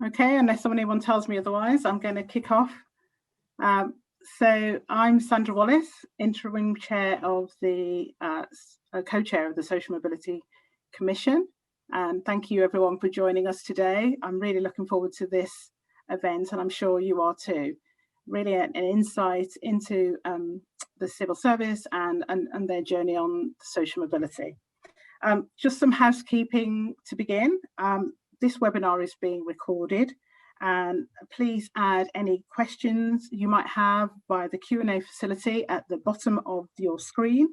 Okay, unless anyone tells me otherwise, I'm going to kick off. So I'm Sandra Wallace, interim chair of the co-chair of the Social Mobility Commission, and thank you everyone for joining us today. I'm really looking forward to this event, and I'm sure you are too. Really an insight into the civil service and their journey on social mobility. Just some housekeeping to begin. This webinar is being recorded, and please add any questions you might have via the Q&A facility at the bottom of your screen.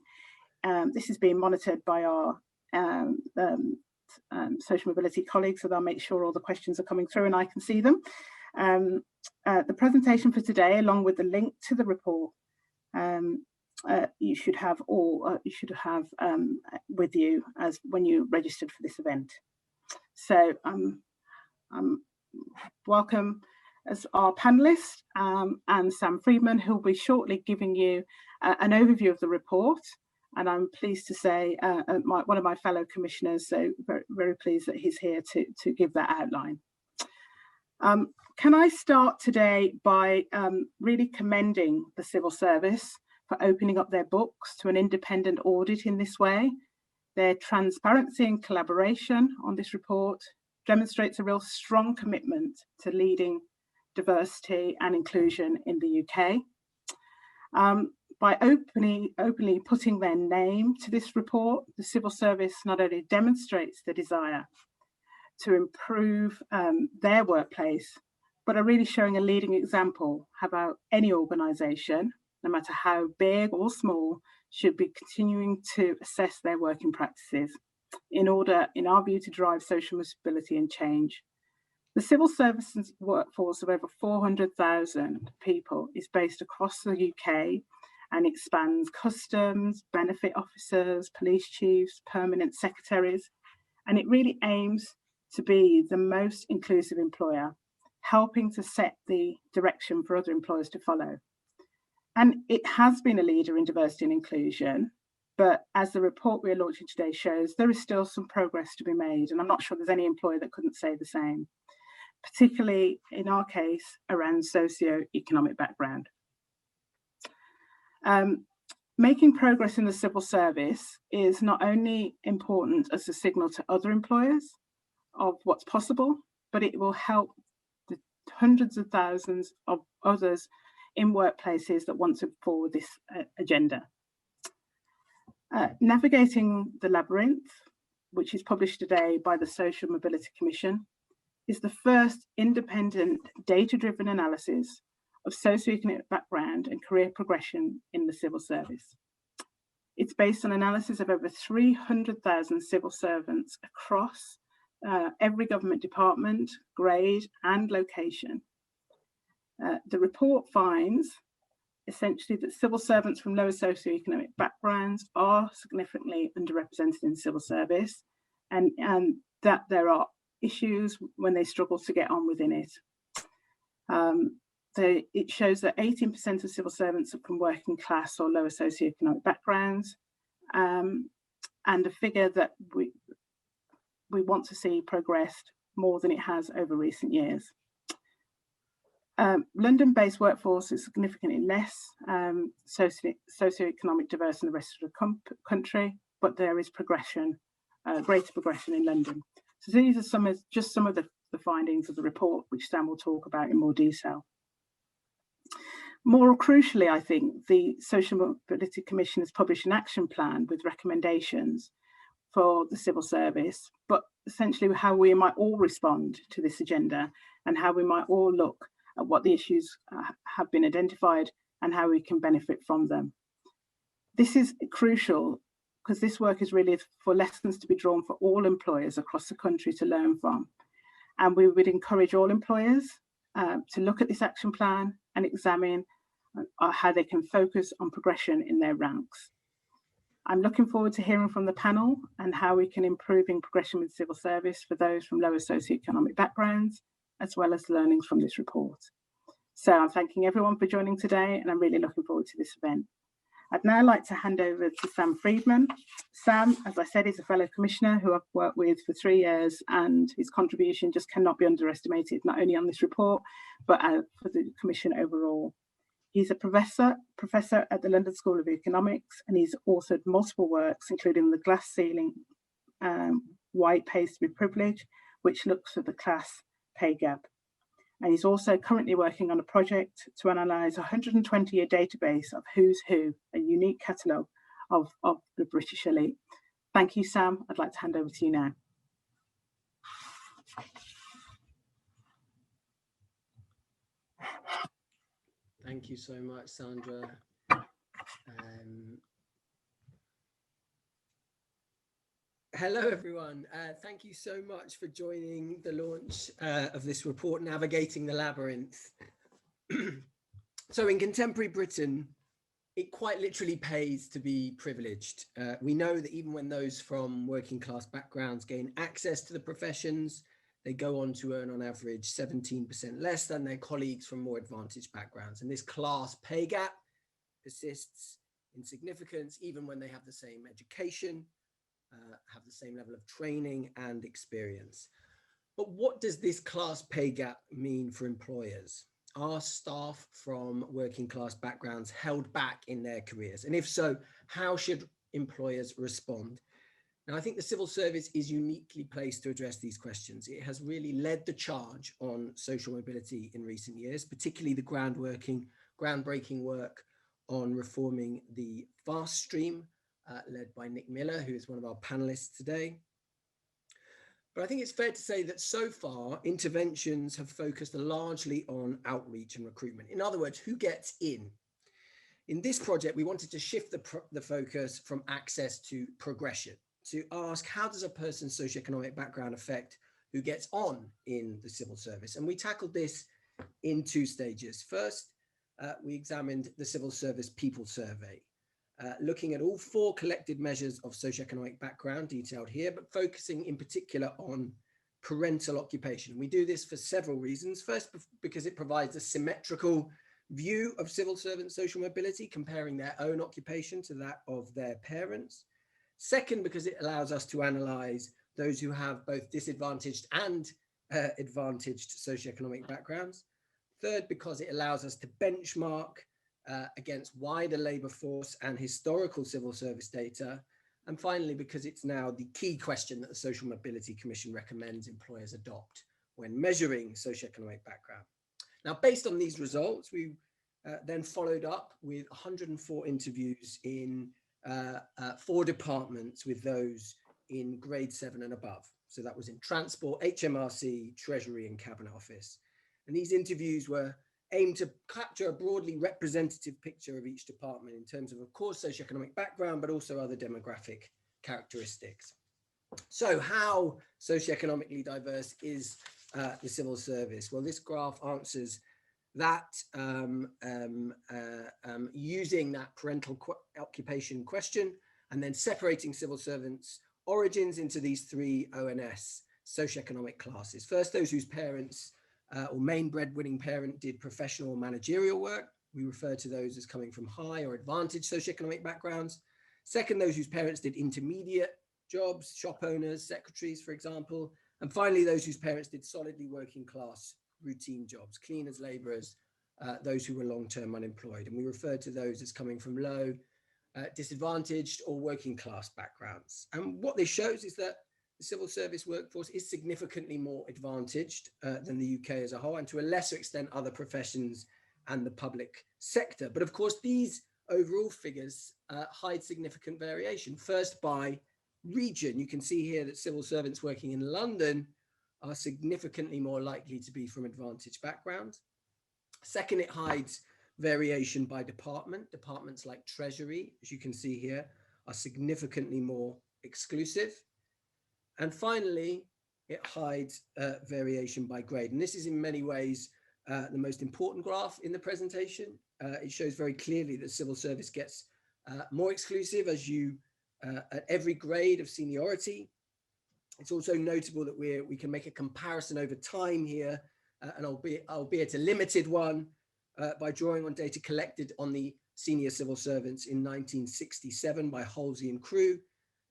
This is being monitored by our social mobility colleagues, so they'll make sure all the questions are coming through and I can see them. The presentation for today, along with the link to the report, you should have with you as when you registered for this event. So welcome as our panelists and Sam Friedman, who will be shortly giving you an overview of the report. And I'm pleased to say one of my fellow commissioners, so very, very pleased that he's here to give that outline. Can I start today by really commending the civil service for opening up their books to an independent audit in this way. Their transparency and collaboration on this report demonstrates a real strong commitment to leading diversity and inclusion in the UK. By openly putting their name to this report, the civil service not only demonstrates the desire to improve their workplace, but are really showing a leading example about any organisation, no matter how big or small, should be continuing to assess their working practices in order, in our view, to drive social mobility and change. The civil services workforce of over 400,000 people is based across the UK and expands customs, benefit officers, police chiefs, permanent secretaries, and it really aims to be the most inclusive employer, helping to set the direction for other employers to follow. And it has been a leader in diversity and inclusion, but as the report we're launching today shows, there is still some progress to be made, and I'm not sure there's any employer that couldn't say the same, particularly in our case around socio-economic background. Making progress in the civil service is not only important as a signal to other employers of what's possible, but it will help the hundreds of thousands of others in workplaces that want to forward this agenda. Navigating the Labyrinth, which is published today by the Social Mobility Commission, is the first independent data-driven analysis of socioeconomic background and career progression in the civil service. It's based on analysis of over 300,000 civil servants across every government department, grade and location. The report finds essentially that civil servants from lower socioeconomic backgrounds are significantly underrepresented in civil service, and that there are issues when they struggle to get on within it. It shows that 18% of civil servants are from working class or lower socioeconomic backgrounds, and a figure that we want to see progressed more than it has over recent years. London-based workforce is significantly less socioeconomic diverse than the rest of the country, but there is progression, greater progression in London. So these are just some of the findings of the report, which Sam will talk about in more detail. More crucially, I think, the Social Mobility Commission has published an action plan with recommendations for the civil service, but essentially how we might all respond to this agenda and how we might all look at what the issues have been identified and how we can benefit from them. This is crucial because this work is really for lessons to be drawn for all employers across the country to learn from. And we would encourage all employers to look at this action plan and examine how they can focus on progression in their ranks. I'm looking forward to hearing from the panel and how we can improve progression with civil service for those from lower socioeconomic backgrounds, as well as learnings from this report. So I'm thanking everyone for joining today, and I'm really looking forward to this event. I'd now like to hand over to Sam Friedman. Sam, as I said, is a fellow commissioner who I've worked with for 3 years, and his contribution just cannot be underestimated, not only on this report, but for the Commission overall. He's a professor at the London School of Economics, and he's authored multiple works, including the Glass Ceiling, Why It Pays to Be Privileged, which looks at the class pay gap. And he's also currently working on a project to analyse a 120-year database of who's who, a unique catalogue of the British elite. Thank you, Sam. I'd like to hand over to you now. Thank you so much, Sandra. Hello, everyone. Thank you so much for joining the launch of this report, Navigating the Labyrinth. So in contemporary Britain, it quite literally pays to be privileged. We know that even when those from working class backgrounds gain access to the professions, they go on to earn on average 17% less than their colleagues from more advantaged backgrounds. And this class pay gap persists in significance even when they have the same education, have the same level of training and experience. But what does this class pay gap mean for employers? Are staff from working class backgrounds held back in their careers? And if so, how should employers respond? Now, I think the civil service is uniquely placed to address these questions. It has really led the charge on social mobility in recent years, particularly the groundbreaking work on reforming the fast stream, led by Nick Miller, who is one of our panelists today. But I think it's fair to say that so far, interventions have focused largely on outreach and recruitment. In other words, who gets in? In this project, we wanted to shift the focus from access to progression, to ask, how does a person's socioeconomic background affect who gets on in the civil service? And we tackled this in 2 stages. First, we examined the Civil Service People Survey, looking at all 4 collected measures of socioeconomic background detailed here, but focusing in particular on parental occupation. We do this for several reasons. First, because it provides a symmetrical view of civil servant social mobility, comparing their own occupation to that of their parents. Second, because it allows us to analyse those who have both disadvantaged and advantaged socioeconomic backgrounds. Third, because it allows us to benchmark against wider labour force and historical civil service data. And finally, because it's now the key question that the Social Mobility Commission recommends employers adopt when measuring socioeconomic background. Now, based on these results, we then followed up with 104 interviews in 4 departments with those in grade 7 and above. So that was in transport, HMRC, Treasury and Cabinet Office. And these interviews were aimed to capture a broadly representative picture of each department in terms of course, socioeconomic background, but also other demographic characteristics. So how socioeconomically diverse is the civil service? Well, this graph answers that using that parental occupation question and then separating civil servants' origins into these 3 ONS socioeconomic classes. First, those whose parents or main breadwinning parent did professional or managerial work. We refer to those as coming from high or advantaged socioeconomic backgrounds. Second, those whose parents did intermediate jobs, shop owners, secretaries, for example. And finally, those whose parents did solidly working class routine jobs, cleaners, labourers, those who were long-term unemployed. And we refer to those as coming from low, disadvantaged or working class backgrounds. And what this shows is that the civil service workforce is significantly more advantaged than the UK as a whole, and to a lesser extent other professions and the public sector. But of course, these overall figures hide significant variation. First, by region, you can see here that civil servants working in London are significantly more likely to be from advantaged backgrounds. Second, it hides variation by department. Departments like Treasury, as you can see here, are significantly more exclusive. And finally, it hides variation by grade. And this is in many ways the most important graph in the presentation. It shows very clearly that civil service gets more exclusive as you at every grade of seniority. It's also notable that we can make a comparison over time here, and albeit a limited one, by drawing on data collected on the senior civil servants in 1967 by Halsey and Crew.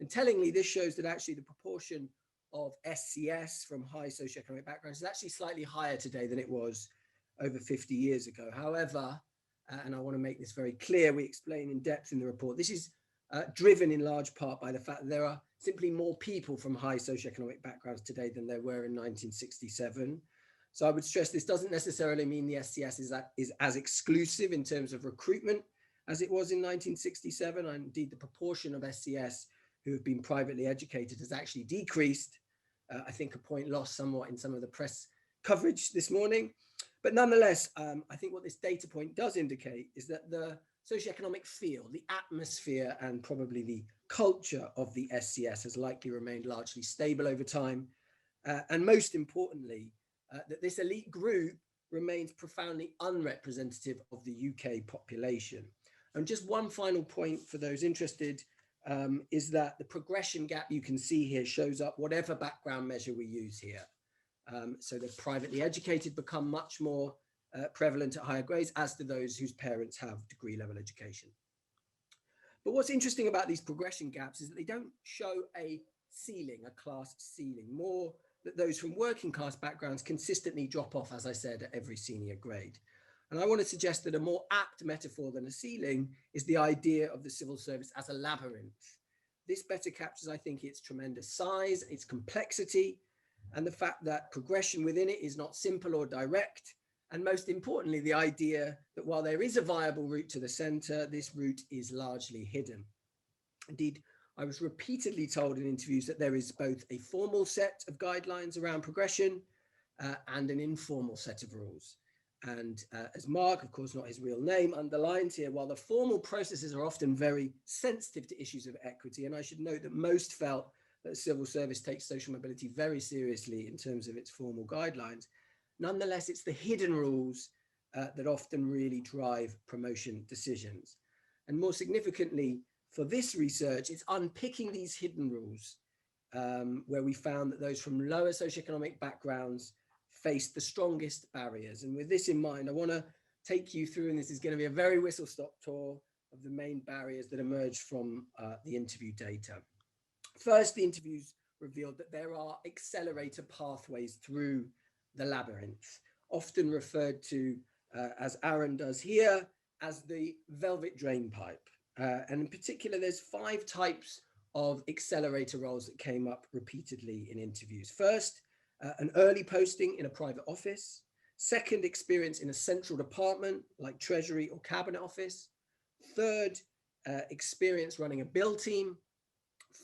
And tellingly, this shows that actually the proportion of SCS from high socioeconomic backgrounds is actually slightly higher today than it was over 50 years ago. However, and I want to make this very clear, we explain in depth in the report, this is driven in large part by the fact that there are simply more people from high socioeconomic backgrounds today than there were in 1967. So I would stress this doesn't necessarily mean the SCS is as exclusive in terms of recruitment as it was in 1967. And indeed, the proportion of SCS who have been privately educated has actually decreased. I think a point lost somewhat in some of the press coverage this morning. But nonetheless, I think what this data point does indicate is that the socioeconomic feel, the atmosphere, and probably the culture of the SCS has likely remained largely stable over time. And most importantly, that this elite group remains profoundly unrepresentative of the UK population. And just one final point for those interested is that the progression gap you can see here shows up whatever background measure we use here. So the privately educated become much more prevalent at higher grades, as do those whose parents have degree level education. But what's interesting about these progression gaps is that they don't show a ceiling, a class ceiling, more that those from working class backgrounds consistently drop off, as I said, at every senior grade. And I want to suggest that a more apt metaphor than a ceiling is the idea of the civil service as a labyrinth. This better captures, I think, its tremendous size, its complexity, and the fact that progression within it is not simple or direct. And most importantly, the idea that while there is a viable route to the center, this route is largely hidden. Indeed, I was repeatedly told in interviews that there is both a formal set of guidelines around progression and an informal set of rules. And as Mark, of course not his real name, underlines here, while the formal processes are often very sensitive to issues of equity, and I should note that most felt that the civil service takes social mobility very seriously in terms of its formal guidelines, nonetheless, it's the hidden rules that often really drive promotion decisions. And more significantly, for this research, it's unpicking these hidden rules where we found that those from lower socioeconomic backgrounds faced the strongest barriers. And with this in mind, I want to take you through, and this is going to be a very whistle-stop tour of the main barriers that emerged from the interview data. First, the interviews revealed that there are accelerator pathways through the labyrinth, often referred to, as Aaron does here, as the velvet drain pipe. And in particular, there's 5 types of accelerator roles that came up repeatedly in interviews. First, an early posting in a private office. Second, experience in a central department like Treasury or Cabinet Office. Third, experience running a bill team.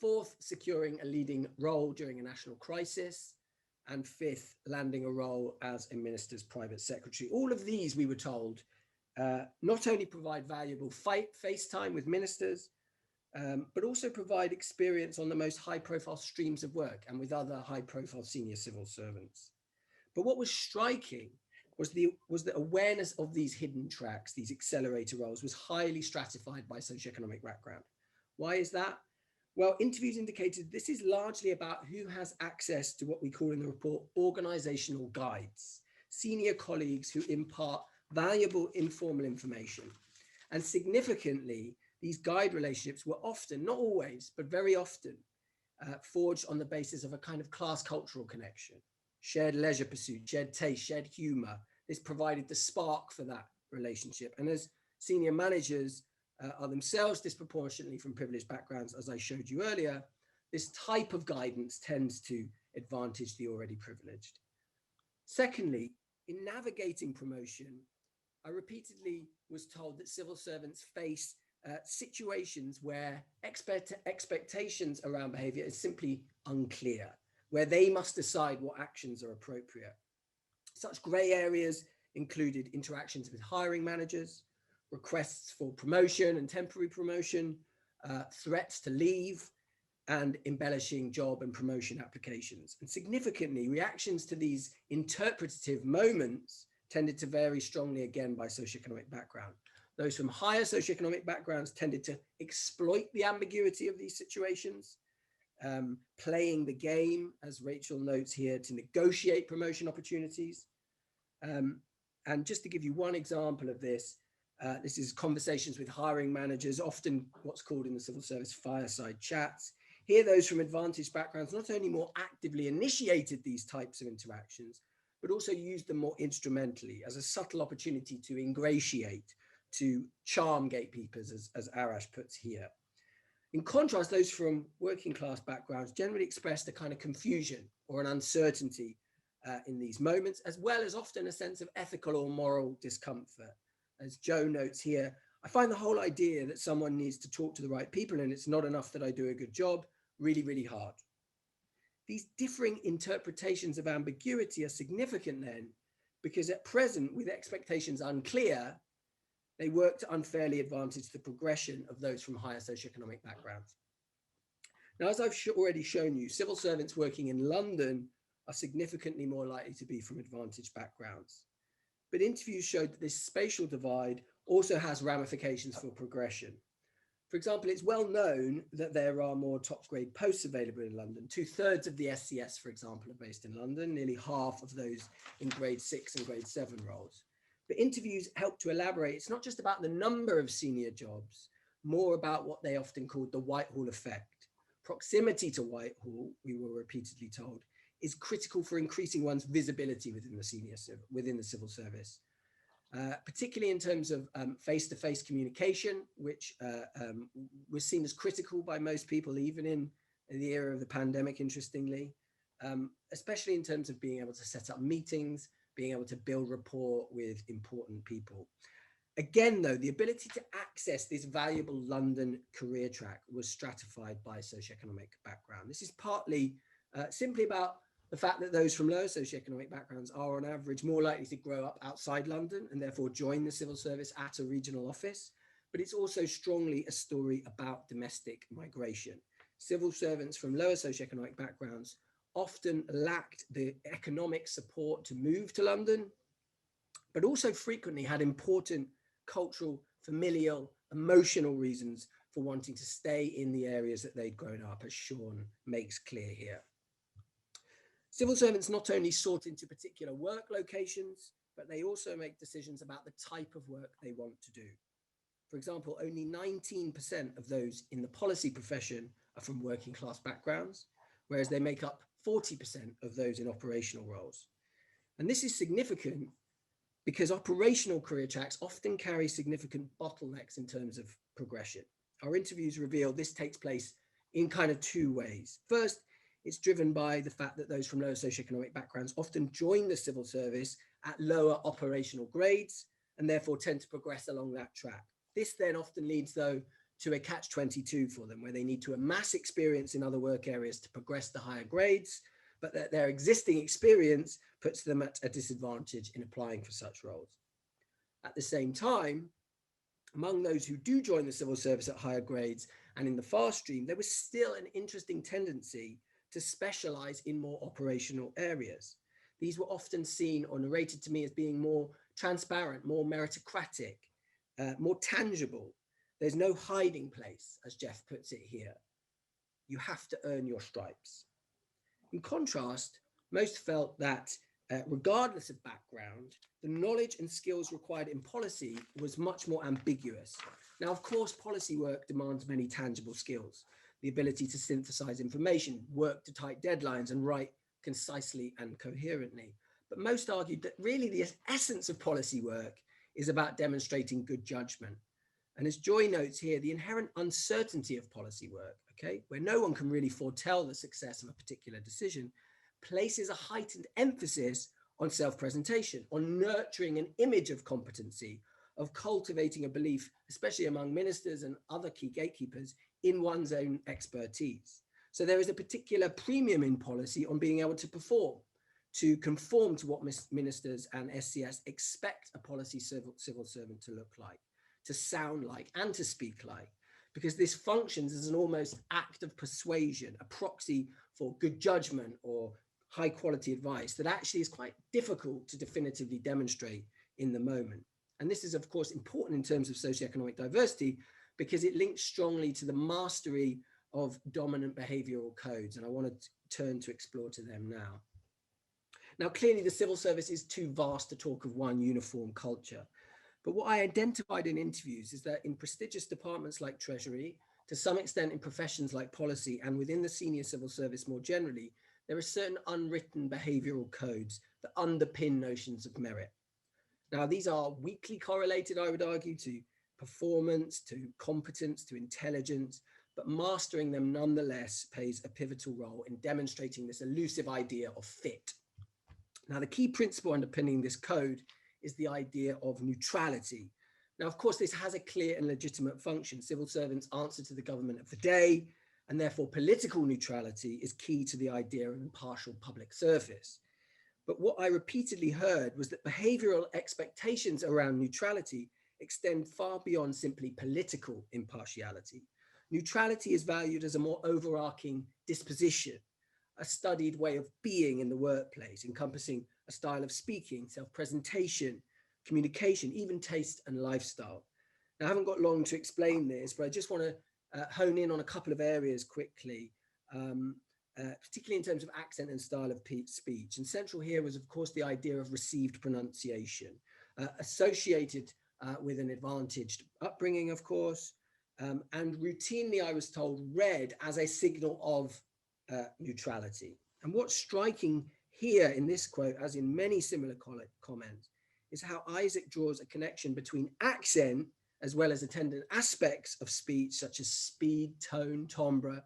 Fourth, securing a leading role during a national crisis. And fifth, landing a role as a minister's private secretary. All of these, we were told, not only provide valuable face time with ministers, but also provide experience on the most high-profile streams of work and with other high-profile senior civil servants. But what was striking was the awareness of these hidden tracks, these accelerator roles, was highly stratified by socioeconomic background. Why is that? Well, interviews indicated this is largely about who has access to what we call in the report organisational guides, senior colleagues who impart valuable informal information. And significantly, these guide relationships were often, not always, but very often, forged on the basis of a kind of class cultural connection, shared leisure pursuit, shared taste, shared humour. This provided the spark for that relationship. And as senior managers are themselves disproportionately from privileged backgrounds, as I showed you earlier, this type of guidance tends to advantage the already privileged. Secondly, in navigating promotion, I repeatedly was told that civil servants face situations where expectations around behaviour is simply unclear, where they must decide what actions are appropriate. Such grey areas included interactions with hiring managers, requests for promotion and temporary promotion, threats to leave, and embellishing job and promotion applications. And significantly, reactions to these interpretative moments tended to vary strongly again by socioeconomic background. Those from higher socioeconomic backgrounds tended to exploit the ambiguity of these situations, playing the game, as Rachel notes here, to negotiate promotion opportunities. And just to give you one example of this, This is conversations with hiring managers, often what's called in the civil service fireside chats. Here, those from advantaged backgrounds not only more actively initiated these types of interactions, but also used them more instrumentally as a subtle opportunity to ingratiate, to charm gatekeepers, as Arash puts here. In contrast, those from working class backgrounds generally expressed a kind of confusion or an uncertainty in these moments, as well as often a sense of ethical or moral discomfort. As Joe notes here, I find the whole idea that someone needs to talk to the right people and it's not enough that I do a good job really, really hard. These differing interpretations of ambiguity are significant then, because at present, with expectations unclear, they work to unfairly advantage the progression of those from higher socioeconomic backgrounds. Now, as I've already shown you, civil servants working in London are significantly more likely to be from advantaged backgrounds. But interviews showed that this spatial divide also has ramifications for progression. For example, it's well known that there are more top grade posts available in London. 2/3 of the SCS, for example, are based in London, nearly half of those in grade 6 and grade 7 roles. But interviews help to elaborate. It's not just about the number of senior jobs, more about what they often called the Whitehall effect. Proximity to Whitehall, we were repeatedly told, is critical for increasing one's visibility within the civil service. Particularly in terms of face-to-face communication, which was seen as critical by most people, even in the era of the pandemic, interestingly, especially in terms of being able to set up meetings, being able to build rapport with important people. Again, though, the ability to access this valuable London career track was stratified by socioeconomic background. This is partly simply about the fact that those from lower socioeconomic backgrounds are on average more likely to grow up outside London and therefore join the civil service at a regional office. But it's also strongly a story about domestic migration. Civil servants from lower socioeconomic backgrounds often lacked the economic support to move to London, but also frequently had important cultural, familial, emotional reasons for wanting to stay in the areas that they'd grown up, as Sean makes clear here. Civil servants not only sort into particular work locations, but they also make decisions about the type of work they want to do. For example, only 19% of those in the policy profession are from working class backgrounds, whereas they make up 40% of those in operational roles. And this is significant because operational career tracks often carry significant bottlenecks in terms of progression. Our interviews reveal this takes place in kind of two ways. First, it's driven by the fact that those from lower socioeconomic backgrounds often join the civil service at lower operational grades and therefore tend to progress along that track. This then often leads, though, to a catch-22 for them, where they need to amass experience in other work areas to progress to higher grades, but that their existing experience puts them at a disadvantage in applying for such roles. At the same time, among those who do join the civil service at higher grades and in the fast stream, there was still an interesting tendency to specialize in more operational areas. These were often seen or narrated to me as being more transparent, more meritocratic, more tangible. There's no hiding place, as Jeff puts it here. You have to earn your stripes. In contrast, most felt that regardless of background, the knowledge and skills required in policy was much more ambiguous. Now, of course, policy work demands many tangible skills: the ability to synthesize information, work to tight deadlines, and write concisely and coherently. But most argued that really the essence of policy work is about demonstrating good judgment. And as Joy notes here, the inherent uncertainty of policy work, where no one can really foretell the success of a particular decision, places a heightened emphasis on self-presentation, on nurturing an image of competency, of cultivating a belief, especially among ministers and other key gatekeepers, in one's own expertise. So there is a particular premium in policy on being able to perform, to conform to what ministers and SCS expect a policy civil servant to look like, to sound like, and to speak like, because this functions as an almost act of persuasion, a proxy for good judgment or high quality advice that actually is quite difficult to definitively demonstrate in the moment. And this is, of course, important in terms of socioeconomic diversity because it links strongly to the mastery of dominant behavioural codes. And I want to turn to explore to them now. Now, clearly, the civil service is too vast to talk of one uniform culture. But what I identified in interviews is that in prestigious departments like Treasury, to some extent in professions like policy, and within the senior civil service more generally, there are certain unwritten behavioural codes that underpin notions of merit. Now, these are weakly correlated, I would argue, to performance, to competence, to intelligence, but mastering them nonetheless plays a pivotal role in demonstrating this elusive idea of fit. Now, the key principle underpinning this code is the idea of neutrality. Now, of course, this has a clear and legitimate function. Civil servants answer to the government of the day, and therefore political neutrality is key to the idea of impartial public service. But what I repeatedly heard was that behavioural expectations around neutrality extend far beyond simply political impartiality. Neutrality is valued as a more overarching disposition, a studied way of being in the workplace, encompassing a style of speaking, self-presentation, communication, even taste and lifestyle. Now, I haven't got long to explain this, but I just want to hone in on a couple of areas quickly, particularly in terms of accent and style of speech. And central here was, of course, the idea of received pronunciation, associated with an advantaged upbringing, of course, and routinely, I was told, read as a signal of neutrality. And what's striking here in this quote, as in many similar comments, is how Isaac draws a connection between accent as well as attendant aspects of speech, such as speed, tone, timbre,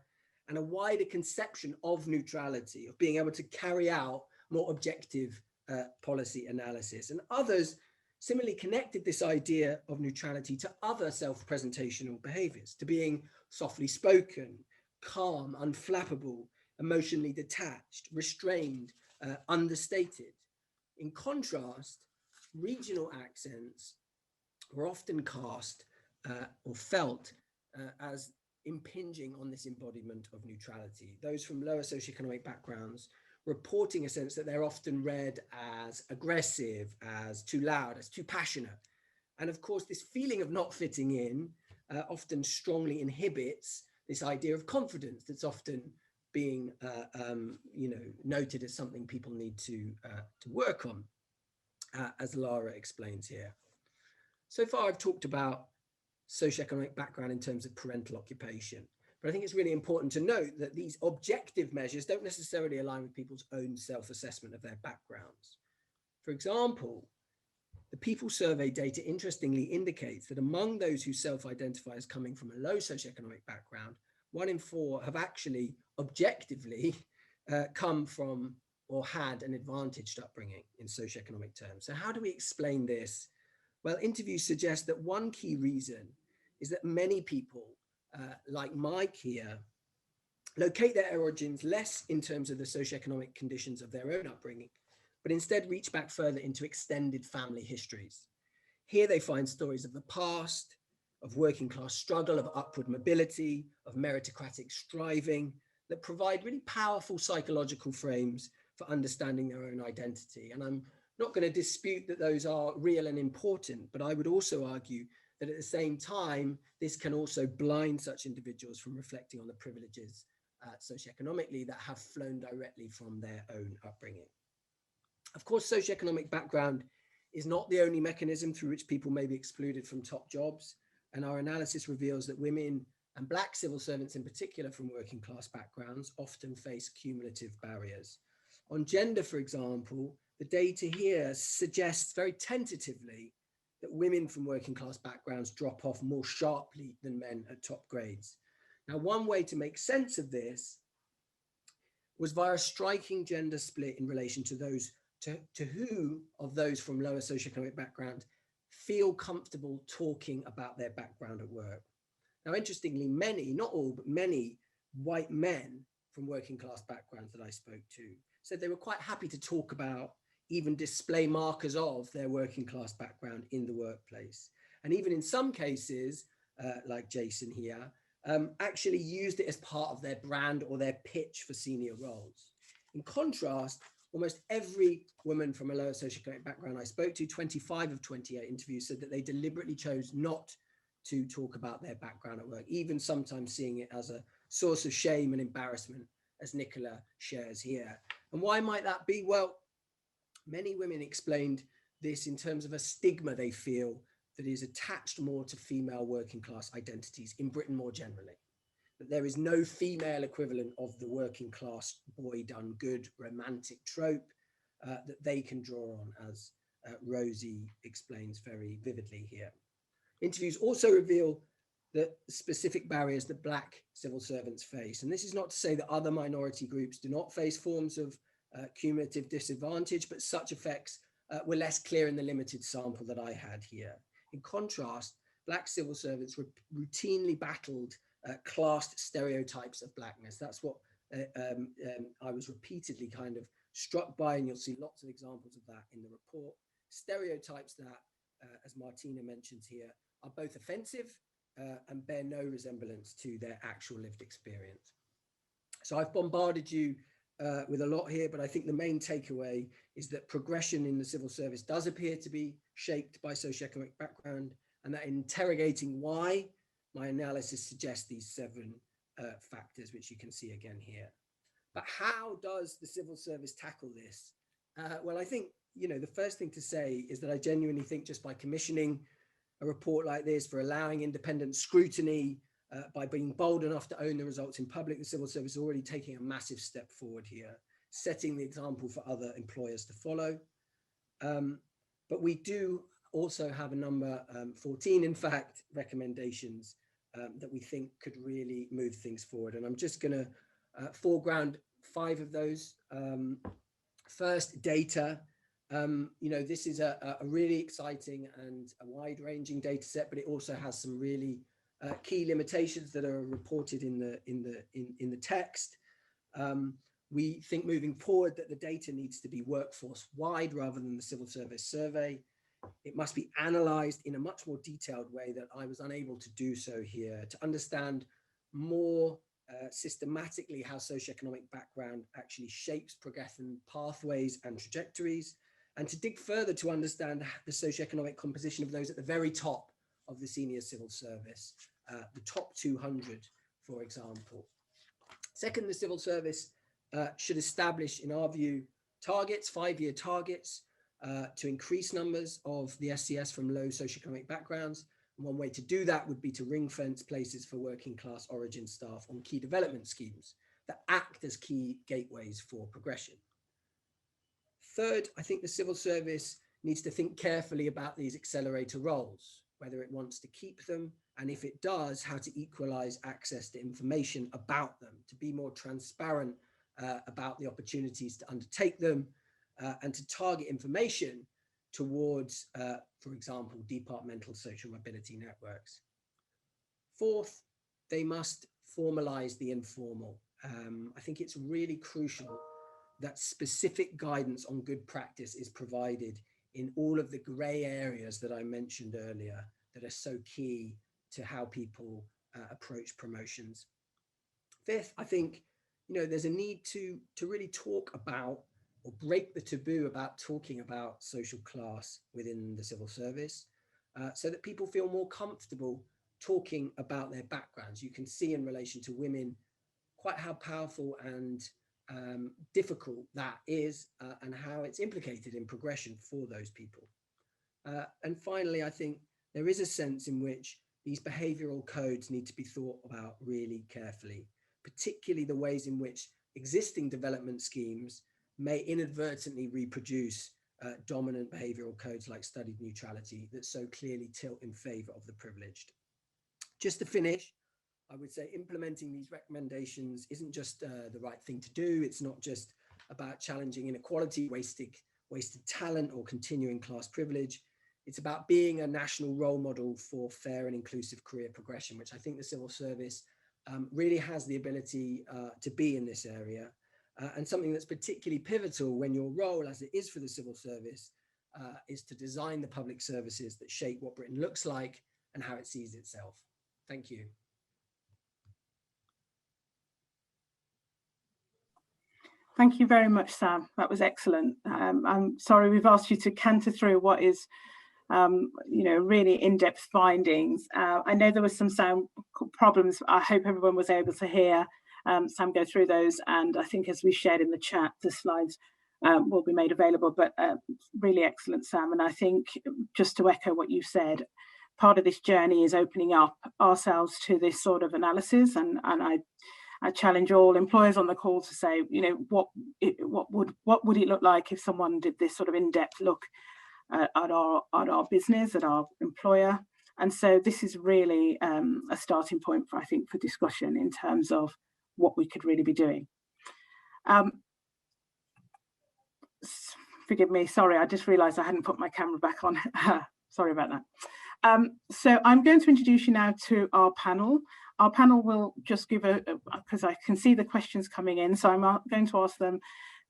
and a wider conception of neutrality, of being able to carry out more objective policy analysis. And others similarly connected this idea of neutrality to other self-presentational behaviors, to being softly spoken, calm, unflappable, emotionally detached, restrained, understated. In contrast, regional accents were often cast or felt as impinging on this embodiment of neutrality. Those from lower socioeconomic backgrounds reporting a sense that they're often read as aggressive, as too loud, as too passionate. And of course, this feeling of not fitting in often strongly inhibits this idea of confidence that's often being noted as something people need to work on, as Lara explains here. So far, I've talked about socioeconomic background in terms of parental occupation. But I think it's really important to note that these objective measures don't necessarily align with people's own self-assessment of their backgrounds. For example, the People Survey data interestingly indicates that among those who self-identify as coming from a low socioeconomic background, 1 in 4 have actually objectively come from or had an advantaged upbringing in socioeconomic terms. So how do we explain this? Well, interviews suggest that one key reason is that many people, like Mike here, locate their origins less in terms of the socioeconomic conditions of their own upbringing, but instead reach back further into extended family histories. Here they find stories of the past, of working class struggle, of upward mobility, of meritocratic striving, that provide really powerful psychological frames for understanding their own identity. And I'm not going to dispute that those are real and important, but I would also argue that at the same time, this can also blind such individuals from reflecting on the privileges socioeconomically that have flown directly from their own upbringing. Of course, socioeconomic background is not the only mechanism through which people may be excluded from top jobs. And our analysis reveals that women and Black civil servants in particular from working class backgrounds often face cumulative barriers. On gender, for example, the data here suggests very tentatively that women from working class backgrounds drop off more sharply than men at top grades. Now, one way to make sense of this was via a striking gender split in relation to those to who of those from lower socioeconomic background feel comfortable talking about their background at work. Now, interestingly, many, not all, but many white men from working class backgrounds that I spoke to said they were quite happy to talk about, even display markers of their working class background in the workplace. And even in some cases, like Jason here, actually used it as part of their brand or their pitch for senior roles. In contrast, almost every woman from a lower socioeconomic background I spoke to, 25 of 28 interviews, said that they deliberately chose not to talk about their background at work, even sometimes seeing it as a source of shame and embarrassment, as Nicola shares here. And why might that be? Well, many women explained this in terms of a stigma they feel that is attached more to female working class identities in Britain more generally. That there is no female equivalent of the working class boy done good romantic trope that they can draw on, as Rosie explains very vividly here. Interviews also reveal the specific barriers that Black civil servants face. And this is not to say that other minority groups do not face forms of cumulative disadvantage, but such effects were less clear in the limited sample that I had here. In contrast, Black civil servants routinely battled classed stereotypes of Blackness. That's what I was repeatedly kind of struck by, and you'll see lots of examples of that in the report. Stereotypes that, as Martina mentions here, are both offensive and bear no resemblance to their actual lived experience. So I've bombarded you with a lot here, but I think the main takeaway is that progression in the civil service does appear to be shaped by socio-economic background, and that in interrogating why, my analysis suggests these 7 factors, which you can see again here. But how does the civil service tackle this? Well, I think, you know, the first thing to say is that I genuinely think just by commissioning a report like this, for allowing independent scrutiny, by being bold enough to own the results in public, the civil service is already taking a massive step forward here, setting the example for other employers to follow. But we do also have a number, 14 in fact, recommendations that we think could really move things forward. And I'm just going to foreground 5 of those. First, data. You know, this is a really exciting and a wide-ranging data set, but it also has some really key limitations that are reported in the text. We think moving forward that the data needs to be workforce-wide rather than the civil service survey. It must be analysed in a much more detailed way that I was unable to do so here, to understand more systematically how socioeconomic background actually shapes progression pathways and trajectories, and to dig further to understand the socioeconomic composition of those at the very top of the senior civil service, the top 200, for example. Second, the civil service should establish, in our view, targets, 5-year targets, to increase numbers of the SCS from low socioeconomic backgrounds. And one way to do that would be to ring fence places for working class origin staff on key development schemes that act as key gateways for progression. Third, I think the civil service needs to think carefully about these accelerator roles, whether it wants to keep them, and if it does, how to equalize access to information about them, to be more transparent about the opportunities to undertake them, and to target information towards, for example, departmental social mobility networks. Fourth, they must formalize the informal. I think it's really crucial that specific guidance on good practice is provided in all of the gray areas that I mentioned earlier that are so key to how people approach promotions. Fifth, I think, you know, there's a need to really talk about or break the taboo about talking about social class within the civil service, so that people feel more comfortable talking about their backgrounds. You can see in relation to women quite how powerful and difficult that is, and how it's implicated in progression for those people. And finally, I think there is a sense in which these behavioural codes need to be thought about really carefully, particularly the ways in which existing development schemes may inadvertently reproduce dominant behavioural codes like studied neutrality that so clearly tilt in favour of the privileged. Just to finish, I would say implementing these recommendations isn't just the right thing to do. It's not just about challenging inequality, wasted talent, or continuing class privilege. It's about being a national role model for fair and inclusive career progression, which I think the civil service really has the ability to be in this area. And something that's particularly pivotal when your role, as it is for the civil service, is to design the public services that shape what Britain looks like and how it sees itself. Thank you. Thank you very much, Sam. That was excellent. I'm sorry we've asked you to canter through what is, you know, really in-depth findings. I know there were some sound problems. I hope everyone was able to hear Sam go through those. And I think as we shared in the chat, the slides will be made available. But really excellent, Sam. And I think, just to echo what you said, part of this journey is opening up ourselves to this sort of analysis. And I challenge all employers on the call to say, what would it look like if someone did this sort of in-depth look at our business, at our employer. And so this is really a starting point for, I think, for discussion in terms of what we could really be doing. Forgive me, sorry, I just realised I hadn't put my camera back on. Sorry about that. So I'm going to introduce you now to our panel. Our panel will just give because I can see the questions coming in, so I'm going to ask them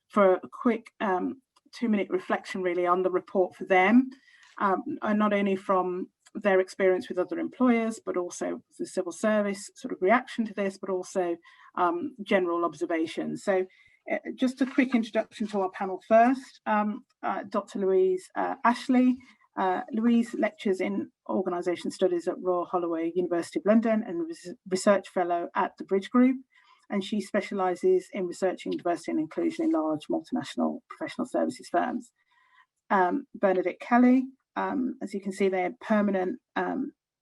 for a quick 2-minute reflection really on the report for them, and not only from their experience with other employers, but also the civil service sort of reaction to this, but also general observations. So just a quick introduction to our panel first. Dr. Louise Ashley. Louise lectures in organisation studies at Royal Holloway, University of London, and research fellow at the Bridge Group. And she specialises in researching diversity and inclusion in large multinational professional services firms. Bernadette Kelly, as you can see, they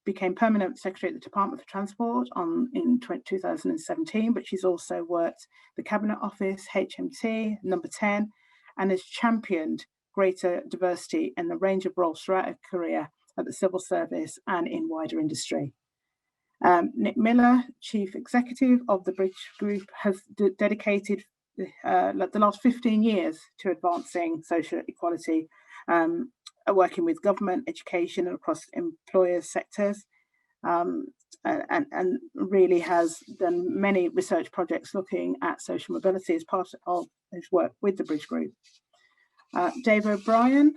became permanent secretary at the Department for Transport in 2017, but she's also worked the Cabinet Office, HMT, Number 10, and has championed greater diversity in a range of roles throughout her career at the civil service and in wider industry. Nick Miller, Chief Executive of the Bridge Group, has dedicated the last 15 years to advancing social equality, working with government, education, and across employer sectors, and really has done many research projects looking at social mobility as part of his work with the Bridge Group. Dave O'Brien.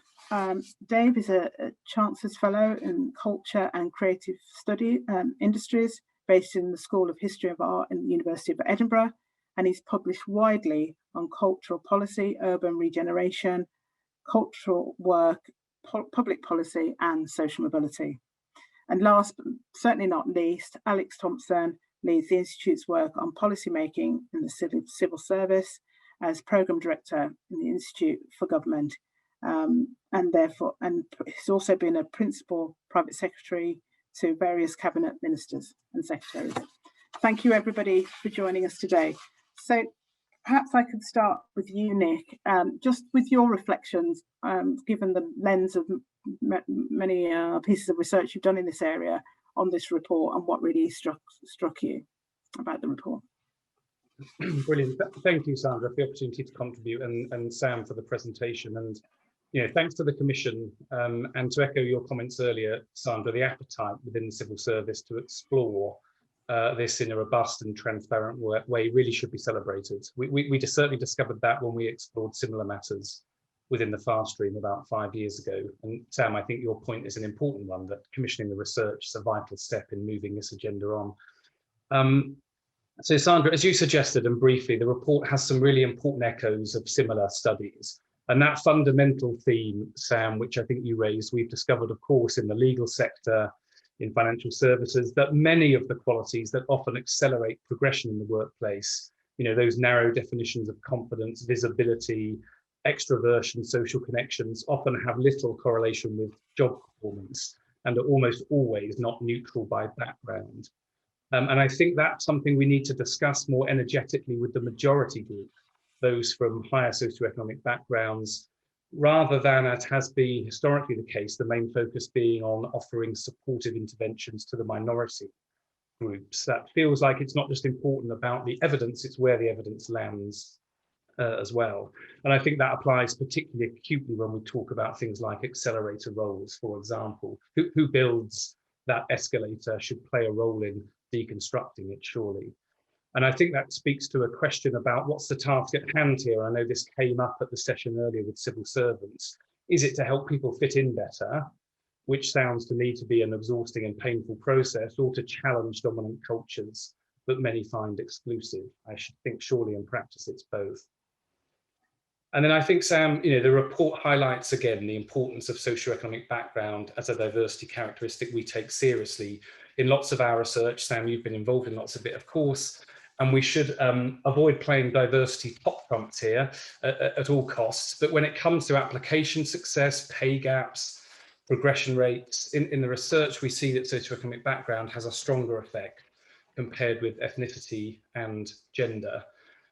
Dave is a Chancellor's Fellow in Culture and Creative Study Industries, based in the School of History of Art in the University of Edinburgh, and he's published widely on cultural policy, urban regeneration, cultural work, public policy, and social mobility. And last but certainly not least, Alex Thompson leads the Institute's work on policy making in the civil service as Programme Director in the Institute for Government, and he's also been a Principal Private Secretary to various Cabinet Ministers and Secretaries. Thank you everybody for joining us today. So perhaps I could start with you, Nick, just with your reflections, given the lens of many pieces of research you've done in this area on this report, and what really struck you about the report. Brilliant. Thank you, Sandra, for the opportunity to contribute, and Sam for the presentation. And thanks to the Commission, and to echo your comments earlier, Sandra, the appetite within the civil service to explore this in a robust and transparent way really should be celebrated. We just certainly discovered that when we explored similar matters within the FAR stream about 5 years ago. And Sam, I think your point is an important one, that commissioning the research is a vital step in moving this agenda on. So Sandra, as you suggested, and briefly, the report has some really important echoes of similar studies. And that fundamental theme, Sam, which I think you raised, we've discovered, of course, in the legal sector, in financial services, that many of the qualities that often accelerate progression in the workplace, those narrow definitions of confidence, visibility, extroversion, social connections, often have little correlation with job performance and are almost always not neutral by background. And I think that's something we need to discuss more energetically with the majority group, those from higher socioeconomic backgrounds, rather than, as has been historically the case, the main focus being on offering supportive interventions to the minority groups. That feels like it's not just important about the evidence, it's where the evidence lands as well. And I think that applies particularly acutely when we talk about things like accelerator roles, for example. Who builds that escalator should play a role in deconstructing it, surely. And I think that speaks to a question about what's the task at hand here. I know this came up at the session earlier with civil servants. Is it to help people fit in better, which sounds to me to be an exhausting and painful process, or to challenge dominant cultures that many find exclusive? I should think surely in practice it's both. And then I think, Sam, the report highlights again the importance of socioeconomic background as a diversity characteristic we take seriously in lots of our research. Sam, you've been involved in lots of it, of course, and we should avoid playing diversity top trumps here at all costs. But when it comes to application success, pay gaps, progression rates, in the research we see that socioeconomic background has a stronger effect compared with ethnicity and gender.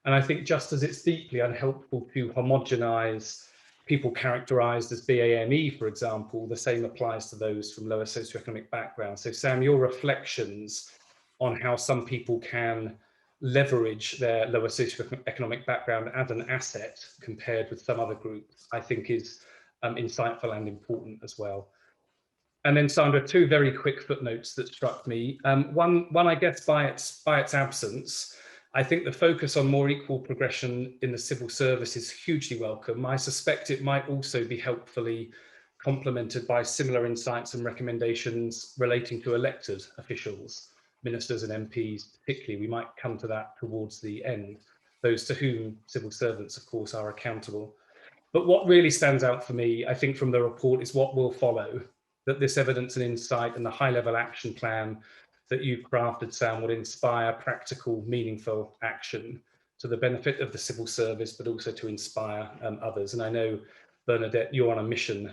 And I think just as it's deeply unhelpful to homogenize people characterized as BAME, for example, the same applies to those from lower socioeconomic backgrounds. So Sam, your reflections on how some people can leverage their lower socioeconomic background as an asset compared with some other groups, I think is insightful and important as well. And then Sandra, two very quick footnotes that struck me. One, I guess by its absence, I think the focus on more equal progression in the civil service is hugely welcome. I suspect it might also be helpfully complemented by similar insights and recommendations relating to elected officials, ministers and MPs particularly. We might come to that towards the end, those to whom civil servants, of course, are accountable. But what really stands out for me, I think, from the report is what will follow, that this evidence and insight and the high-level action plan that you've crafted, Sam, would inspire practical, meaningful action to the benefit of the civil service, but also to inspire others. And I know, Bernadette, you're on a mission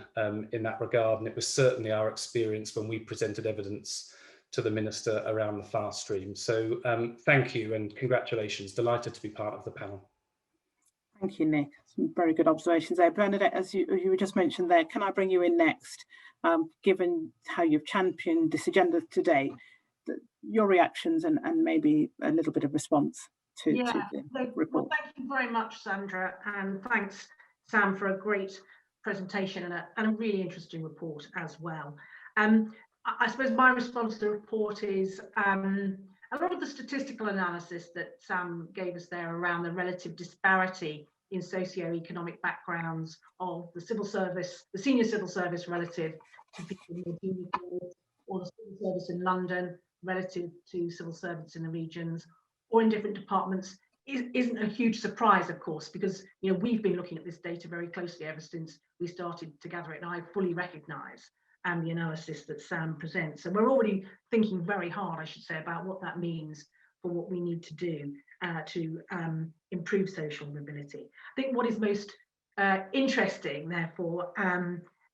in that regard, and it was certainly our experience when we presented evidence to the Minister around the fast stream. So thank you and congratulations. Delighted to be part of the panel. Thank you, Nick. Some very good observations there. Bernadette, as you were just mentioned there, can I bring you in next? Given how you've championed this agenda today, your reactions and maybe a little bit of response to the report. Well, thank you very much, Sandra, and thanks, Sam, for a great presentation and a really interesting report as well. I suppose my response to the report is a lot of the statistical analysis that Sam gave us there around the relative disparity in socio-economic backgrounds of the civil service, the senior civil service relative to people in the junior grades, or the civil service in London relative to civil servants in the regions or in different departments isn't a huge surprise, of course, because we've been looking at this data very closely ever since we started to gather it, and I fully recognise the analysis that Sam presents. And we're already thinking very hard, I should say, about what that means for what we need to do to improve social mobility. I think what is most interesting, therefore,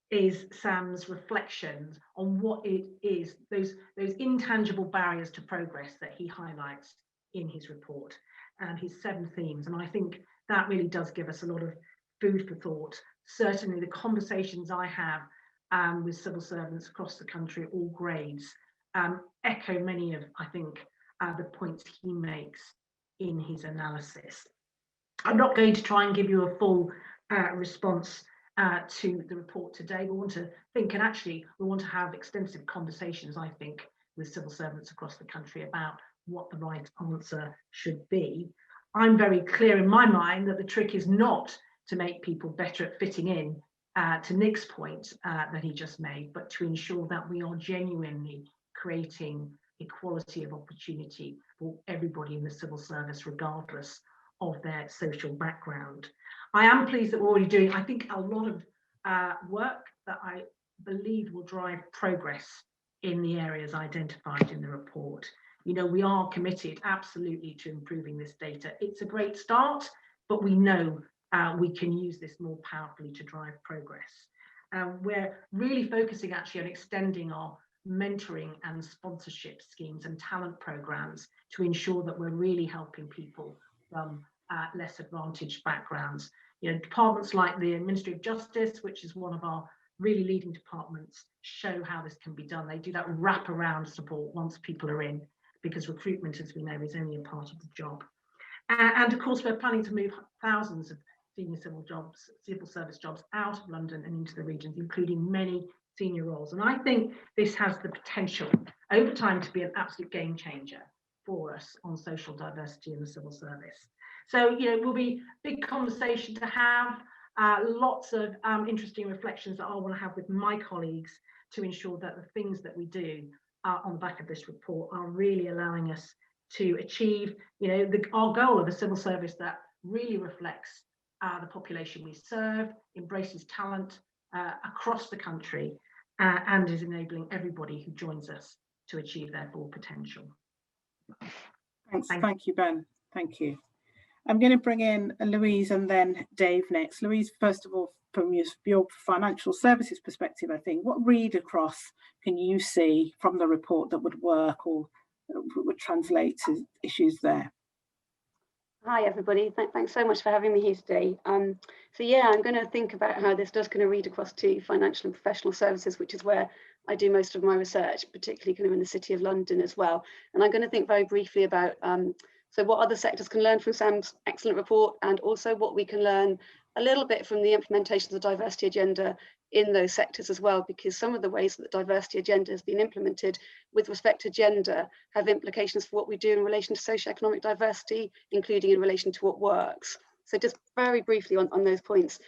is Sam's reflections on what it is, those intangible barriers to progress that he highlights in his report and his 7 themes. And I think that really does give us a lot of food for thought. Certainly the conversations I have with civil servants across the country at all grades echo many of, I think, the points he makes in his analysis. I'm not going to try and give you a full response to the report today. We want to think, and actually we want to have extensive conversations, I think, with civil servants across the country about what the right answer should be. I'm very clear in my mind that the trick is not to make people better at fitting in, to Nick's point that he just made, but to ensure that we are genuinely creating equality of opportunity for everybody in the civil service, regardless of their social background. I am pleased that we're already doing, I think, a lot of work that I believe will drive progress in the areas identified in the report. We are committed absolutely to improving this data. It's a great start, but we know we can use this more powerfully to drive progress. We're really focusing actually on extending our mentoring and sponsorship schemes and talent programs to ensure that we're really helping people from less advantaged backgrounds. Departments like the Ministry of Justice, which is one of our really leading departments, show how this can be done. They do that wraparound support once people are in, because recruitment, as we know, is only a part of the job. And of course, we're planning to move thousands of senior civil service jobs out of London and into the regions, including many senior roles. And I think this has the potential over time to be an absolute game changer for us on social diversity in the civil service. So, it will be a big conversation to have, lots of interesting reflections that I want to have with my colleagues to ensure that the things that we do on the back of this report are really allowing us to achieve, our goal of a civil service that really reflects the population we serve, embraces talent across the country, and is enabling everybody who joins us to achieve their full potential. Thank you, Ben. Thank you. I'm going to bring in Louise and then Dave next. Louise, first of all, from your financial services perspective, I think, what read across can you see from the report that would work or would translate to issues there? Hi everybody, thanks so much for having me here today. So yeah, I'm going to think about how this does kind of read across to financial and professional services, which is where I do most of my research, particularly kind of in the City of London as well. And I'm going to think very briefly about so what other sectors can learn from Sam's excellent report, and also what we can learn a little bit from the implementation of the diversity agenda in those sectors as well, because some of the ways that the diversity agenda has been implemented with respect to gender have implications for what we do in relation to socio-economic diversity, including in relation to what works. So just very briefly on those points,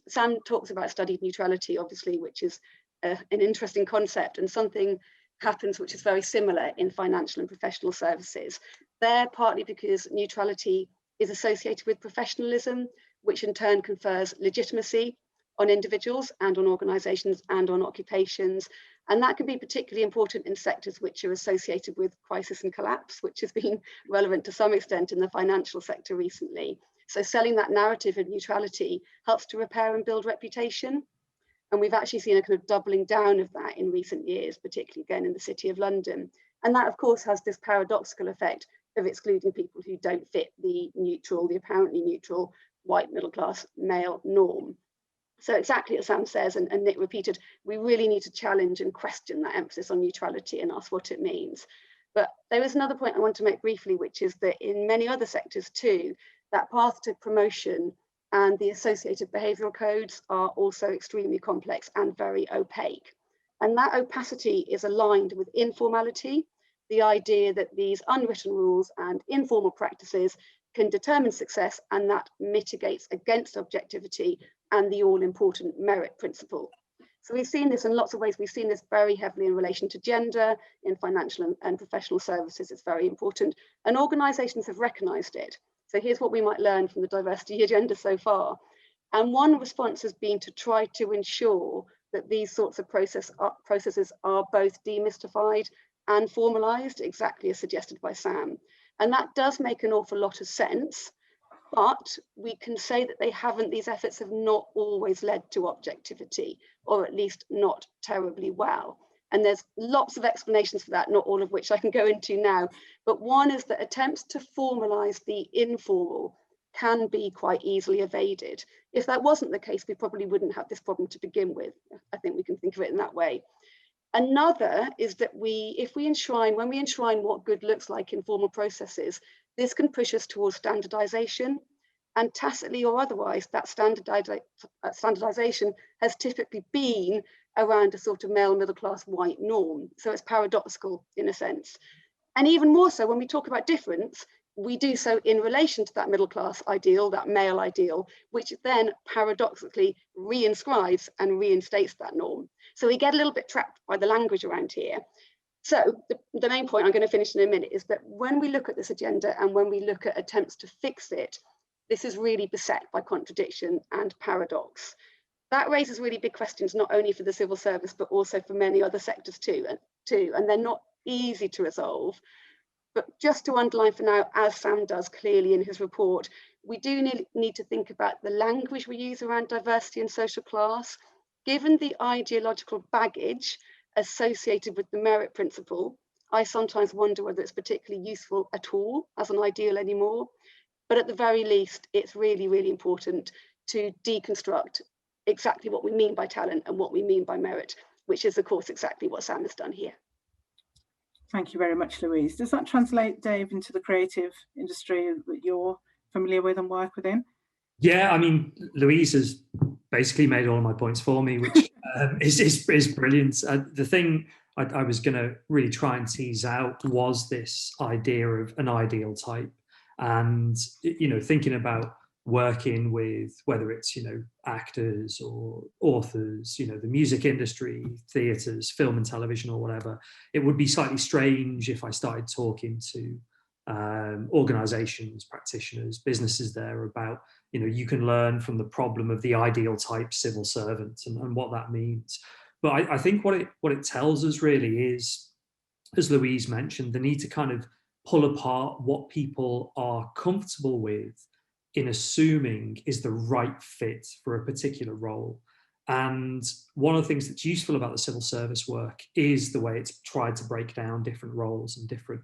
Sam talks about studied neutrality, obviously, which is an interesting concept, and something happens which is very similar in financial and professional services. There, partly because neutrality is associated with professionalism, which in turn confers legitimacy on individuals and on organisations and on occupations. And that can be particularly important in sectors which are associated with crisis and collapse, which has been relevant to some extent in the financial sector recently. So selling that narrative of neutrality helps to repair and build reputation. And we've actually seen a kind of doubling down of that in recent years, particularly again in the City of London. And that, of course, has this paradoxical effect of excluding people who don't fit the neutral, the apparently neutral, white middle class male norm. So exactly as Sam says, and Nick repeated, we really need to challenge and question that emphasis on neutrality and ask what it means. But there is another point I want to make briefly, which is that in many other sectors too, that path to promotion and the associated behavioural codes are also extremely complex and very opaque. And that opacity is aligned with informality, the idea that these unwritten rules and informal practices can determine success, and that mitigates against objectivity and the all-important merit principle. So we've seen this in lots of ways. We've seen this very heavily in relation to gender, in financial and professional services. It's very important, and organisations have recognised it. So here's what we might learn from the diversity agenda so far. And one response has been to try to ensure that these sorts of processes are both demystified and formalised, exactly as suggested by Sam. And that does make an awful lot of sense, but we can say that these efforts have not always led to objectivity, or at least not terribly well. And there's lots of explanations for that, not all of which I can go into now. But one is that attempts to formalise the informal can be quite easily evaded. If that wasn't the case, we probably wouldn't have this problem to begin with. I think we can think of it in that way. Another is that when we enshrine what good looks like in formal processes, this can push us towards standardization, and tacitly or otherwise, that standardization has typically been around a sort of male middle class white norm. So it's paradoxical in a sense. And even more so when we talk about difference, we do so in relation to that middle class ideal, that male ideal, which then paradoxically reinscribes and reinstates that norm. So we get a little bit trapped by the language around here. So the main point I'm going to finish in a minute is that when we look at this agenda and when we look at attempts to fix it, this is really beset by contradiction and paradox. That raises really big questions, not only for the civil service, but also for many other sectors too, and they're not easy to resolve. But just to underline for now, as Sam does clearly in his report, we do need to think about the language we use around diversity and social class. Given the ideological baggage associated with the merit principle, I sometimes wonder whether it's particularly useful at all as an ideal anymore. But at the very least, it's really, really important to deconstruct exactly what we mean by talent and what we mean by merit, which is, of course, exactly what Sam has done here. Thank you very much, Louise. Does that translate, Dave, into the creative industry that you're familiar with and work within? Yeah, I mean, Louise has basically made all my points for me, which is brilliant. The thing I was going to really try and tease out was this idea of an ideal type, and thinking about working with whether it's actors or authors, the music industry, theatres, film and television or whatever. It would be slightly strange if I started talking to organisations, practitioners, businesses there about you can learn from the problem of the ideal type civil servant and what that means. But I think what it tells us really is, as Louise mentioned, the need to kind of pull apart what people are comfortable with in assuming is the right fit for a particular role. And one of the things that's useful about the civil service work is the way it's tried to break down different roles and different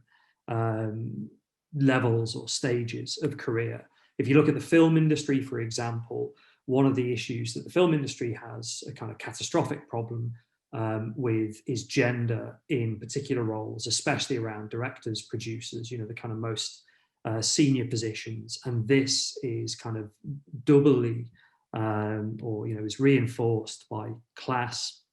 levels or stages of career. If you look at the film industry, for example, one of the issues that the film industry has a kind of catastrophic problem with is gender in particular roles, especially around directors, producers, the kind of most senior positions. And this is kind of doubly is reinforced by class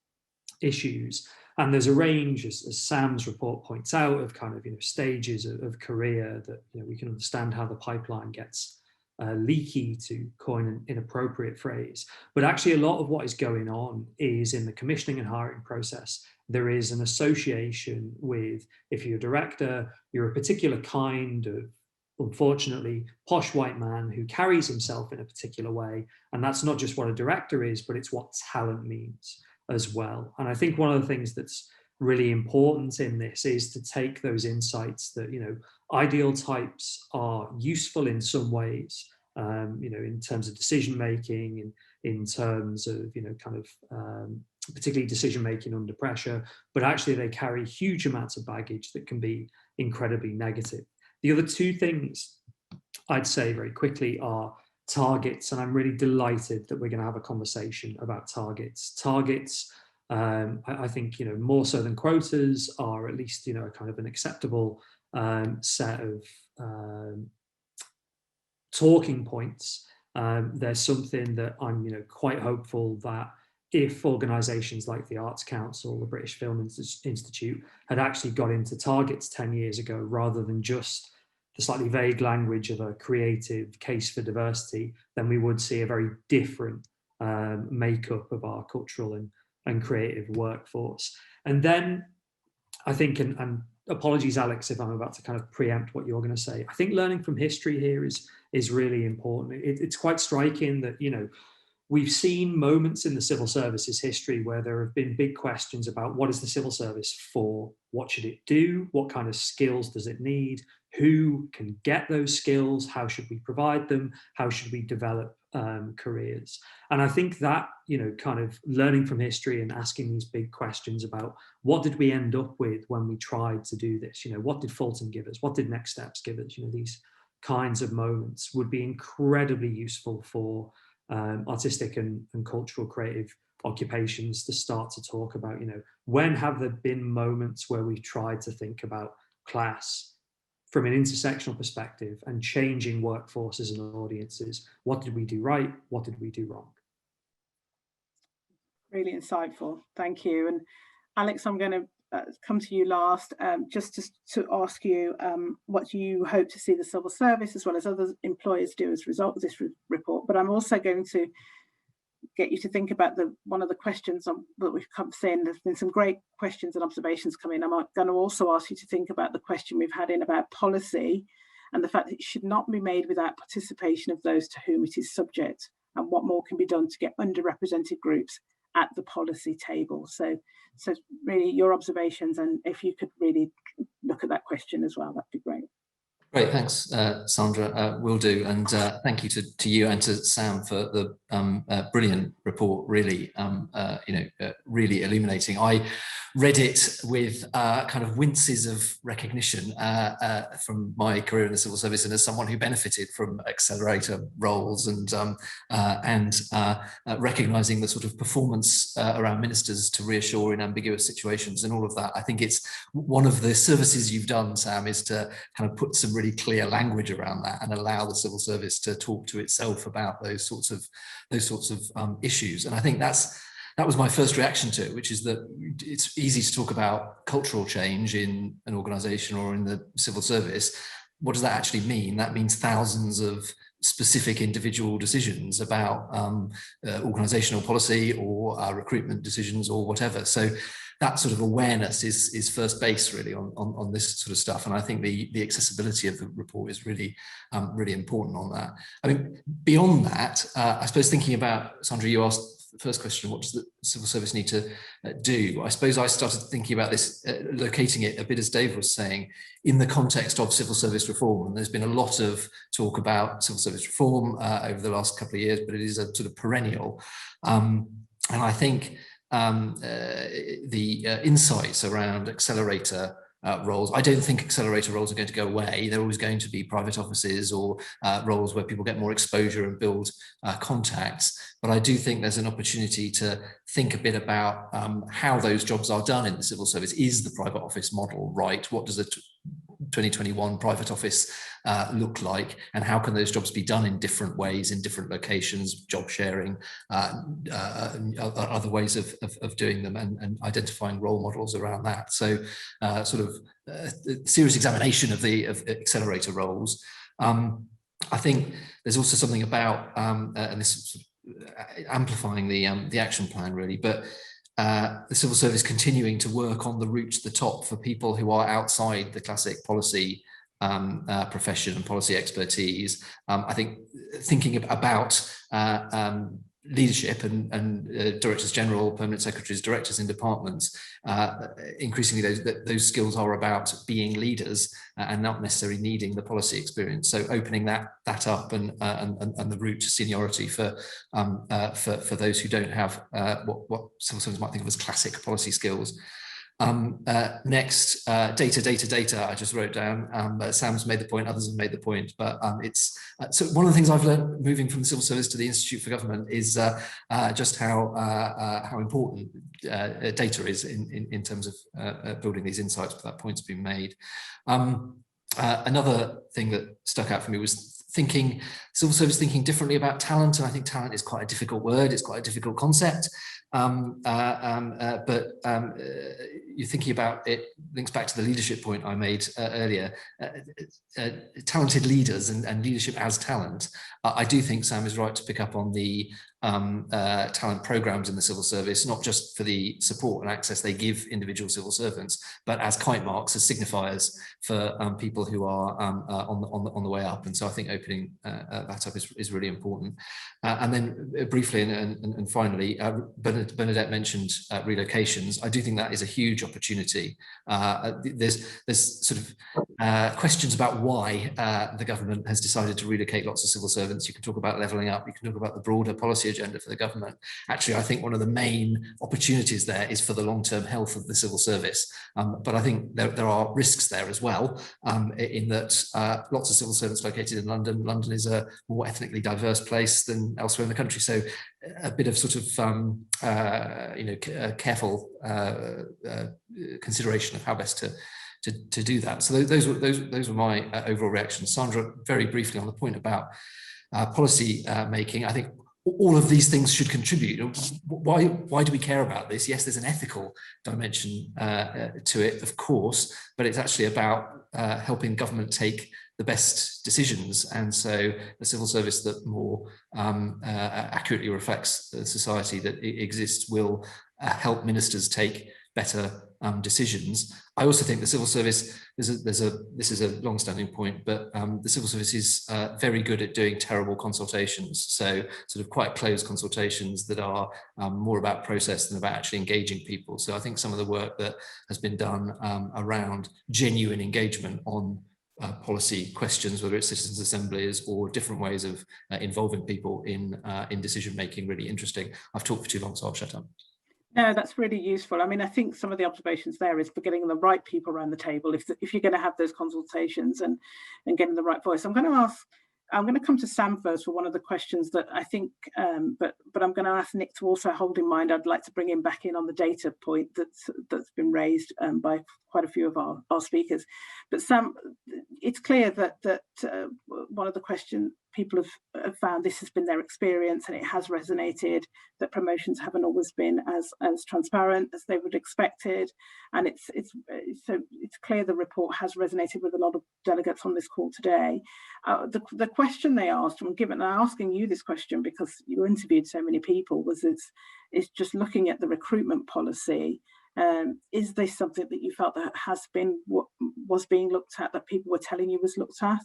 issues. And there's a range, as Sam's report points out, of kind of stages of career that we can understand how the pipeline gets leaky, to coin an inappropriate phrase. But actually a lot of what is going on is in the commissioning and hiring process, there is an association with, if you're a director, you're a particular kind of, unfortunately, posh white man who carries himself in a particular way. And that's not just what a director is, but it's what talent means as well. And I think one of the things that's really important in this is to take those insights that, ideal types are useful in some ways, in terms of decision making and in terms of, particularly decision making under pressure, but actually they carry huge amounts of baggage that can be incredibly negative. The other two things I'd say very quickly are targets, and I'm really delighted that we're going to have a conversation about targets. Targets, I think, more so than quotas, are at least, a kind of an acceptable set of talking points. There's something that I'm, quite hopeful that if organisations like the Arts Council, the British Film Institute, had actually got into targets 10 years ago, rather than just the slightly vague language of a creative case for diversity, then we would see a very different makeup of our cultural and creative workforce. And then I think, and apologies, Alex, if I'm about to kind of preempt what you're going to say, I think learning from history here is really important. It's quite striking that, we've seen moments in the civil service's history where there have been big questions about what is the civil service for, what should it do, what kind of skills does it need, who can get those skills, how should we provide them, how should we develop careers. And I think that, kind of learning from history and asking these big questions about what did we end up with when we tried to do this, what did Fulton give us, what did Next Steps give us, these kinds of moments would be incredibly useful for artistic and cultural creative occupations to start to talk about, when have there been moments where we've tried to think about class from an intersectional perspective and changing workforces and audiences. What did we do right? What did we do wrong? Really insightful. Thank you. And Alex, I'm going to come to you last, just to ask you what you hope to see the civil service as well as other employers do as a result of this report. But I'm also going to get you to think about one of the questions that we've come in. There's been some great questions and observations coming. I'm going to also ask you to think about the question we've had in about policy and the fact that it should not be made without participation of those to whom it is subject, and what more can be done to get underrepresented groups at the policy table. So really your observations, and if you could really look at that question as well, that'd be great. Great, thanks, Sandra. Will do, and thank you to you and to Sam for the brilliant report. Really, really illuminating. I read it with kind of winces of recognition from my career in the civil service, and as someone who benefited from Accelerator roles and recognising the sort of performance around ministers to reassure in ambiguous situations and all of that. I think it's one of the services you've done, Sam, is to kind of put some really clear language around that and allow the civil service to talk to itself about those sorts of issues. And I think that was my first reaction to it, which is that it's easy to talk about cultural change in an organisation or in the civil service. What does that actually mean? That means thousands of specific individual decisions about organisational policy or recruitment decisions or whatever. So that sort of awareness is first base really on this sort of stuff. And I think the accessibility of the report is really, really important on that. I mean, beyond that, I suppose thinking about, Sandra, you asked the first question, what does the civil service need to do? I suppose I started thinking about this, locating it a bit, as Dave was saying, in the context of civil service reform. And there's been a lot of talk about civil service reform over the last couple of years, but it is a sort of perennial. And I think the insights around Accelerator roles. I don't think Accelerator roles are going to go away. They're always going to be private offices or roles where people get more exposure and build contacts. But I do think there's an opportunity to think a bit about how those jobs are done in the civil service. Is the private office model right? What does a 2021 private office look like, and how can those jobs be done in different ways, in different locations, job sharing, other ways of doing them, and identifying role models around that. So sort of serious examination of the Accelerator roles. I think there's also something about, and this is amplifying the action plan really, but the civil service continuing to work on the route to the top for people who are outside the classic policy profession and policy expertise. I think thinking about leadership and directors general, permanent secretaries, directors in departments, increasingly those skills are about being leaders and not necessarily needing the policy experience. So opening that up and the route to seniority for those who don't have what civil servants might think of as classic policy skills. Next, data, I just wrote down, Sam's made the point, others have made the point, but it's, so one of the things I've learned moving from the civil service to the Institute for Government is just how important data is in terms of building these insights, but that point's been made. Another thing that stuck out for me was civil service thinking differently about talent, and I think talent is quite a difficult word, it's quite a difficult concept. But you're thinking about it, links back to the leadership point I made earlier, talented leaders and leadership as talent. I do think Sam is right to pick up on the talent programs in the civil service, not just for the support and access they give individual civil servants, but as kite marks, as signifiers for people who are on the way up. And so I think opening that up is really important. And then briefly and finally, Bernadette mentioned relocations. I do think that is a huge opportunity. There's sort of questions about why the government has decided to relocate lots of civil servants. You can talk about levelling up, you can talk about the broader policy agenda for the government. Actually, I think one of the main opportunities there is for the long-term health of the civil service. But I think there are risks there as well, in that lots of civil servants located in London. London is a more ethnically diverse place than elsewhere in the country. So a bit of sort of, careful consideration of how best to do that. So those were my overall reactions. Sandra, very briefly on the point about policy making, I think all of these things should contribute. Why do we care about this? Yes, there's an ethical dimension to it, of course, but it's actually about helping government take the best decisions. And so a civil service that more accurately reflects the society that exists will help ministers take better decisions. I also think the civil service, this is a long-standing point, but the civil service is very good at doing terrible consultations. So sort of quite closed consultations that are more about process than about actually engaging people. So I think some of the work that has been done around genuine engagement on policy questions, whether it's citizens' assemblies or different ways of involving people in decision-making, really interesting. I've talked for too long, so I'll shut up. No, that's really useful. I mean, I think some of the observations there is for getting the right people around the table. If you're going to have those consultations and getting the right voice, I'm going to come to Sam first for one of the questions that I think, but I'm going to ask Nick to also hold in mind. I'd like to bring him back in on the data point that's been raised by quite a few of our speakers. But Sam, it's clear that one of the questions people have found, this has been their experience and it has resonated, that promotions haven't always been as transparent as they would expected. And it's clear the report has resonated with a lot of delegates on this call today. The question they asked, and I'm asking you this question because you interviewed so many people, is just looking at the recruitment policy. Is this something that you felt that was being looked at, that people were telling you was looked at?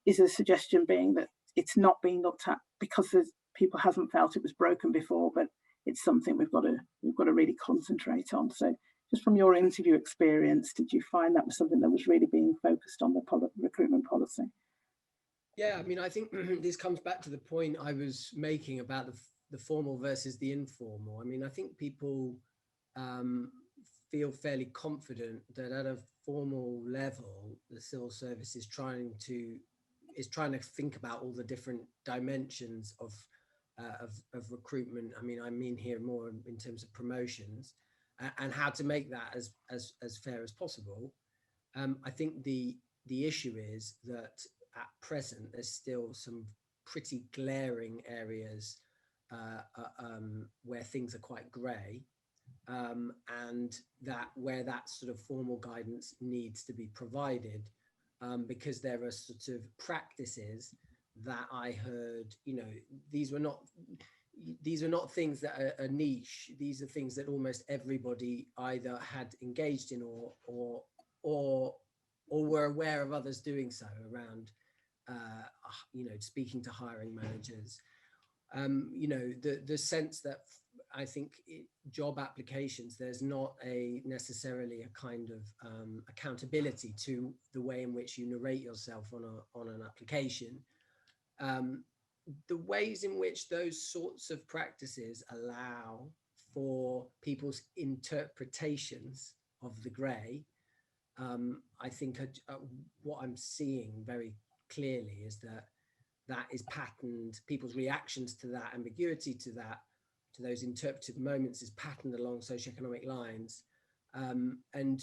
Is a suggestion being that it's not being looked at because people haven't felt it was broken before, but it's something we've got to really concentrate on. So just from your interview experience, did you find that was something that was really being focused on the recruitment policy? Yeah, I mean, I think this comes back to the point I was making about the formal versus the informal. I mean, I think people feel fairly confident that at a formal level, the civil service is trying to think about all the different dimensions of recruitment. I mean here more in terms of promotions, and how to make that as fair as possible. I think the issue is that at present there's still some pretty glaring areas where things are quite grey, and where that sort of formal guidance needs to be provided, because there are sort of practices that I heard, these are not things that are niche. These are things that almost everybody either had engaged in or were aware of others doing so around, speaking to hiring managers. The sense that I think job applications, there's not necessarily a kind of accountability to the way in which you narrate yourself on an application. The ways in which those sorts of practices allow for people's interpretations of the grey, I think what I'm seeing very clearly is that is patterned. People's reactions to that ambiguity, to those interpretive moments, is patterned along socio-economic lines. And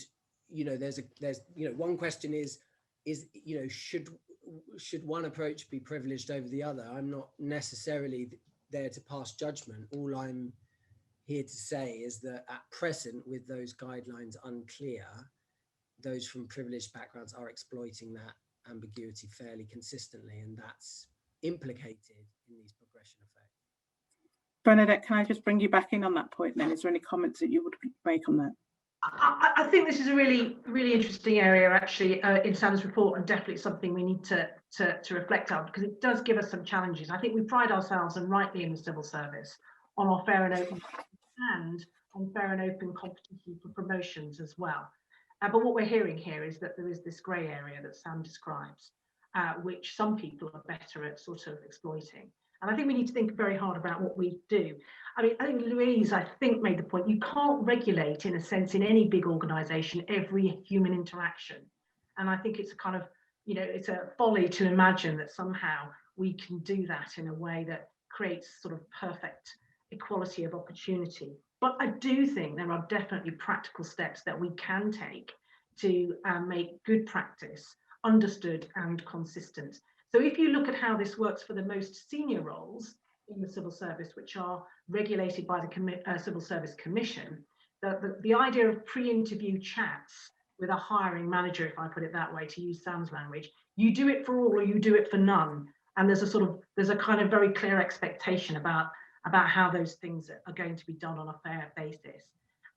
there's one question is should one approach be privileged over the other? I'm not necessarily there to pass judgment. All I'm here to say is that at present, with those guidelines unclear, those from privileged backgrounds are exploiting that ambiguity fairly consistently, and that's implicated in these progression effects. Bernadette, can I just bring you back in on that point then? Is there any comments that you would make on that? I think this is a really, really interesting area, actually, in Sam's report, and definitely something we need to reflect on, because it does give us some challenges. I think we pride ourselves, and rightly in the civil service, on our fair and open and on fair and open competition for promotions as well. But what we're hearing here is that there is this grey area that Sam describes, which some people are better at sort of exploiting. And I think we need to think very hard about what we do. I mean, I think Louise, made the point, you can't regulate, in a sense, in any big organisation, every human interaction. And I think it's a kind of, it's a folly to imagine that somehow we can do that in a way that creates sort of perfect equality of opportunity. But I do think there are definitely practical steps that we can take to make good practice understood and consistent. So if you look at how this works for the most senior roles in the civil service, which are regulated by the Civil Service Commission, the idea of pre-interview chats with a hiring manager, if I put it that way, to use Sam's language, you do it for all or you do it for none. And there's a kind of very clear expectation about how those things are going to be done on a fair basis.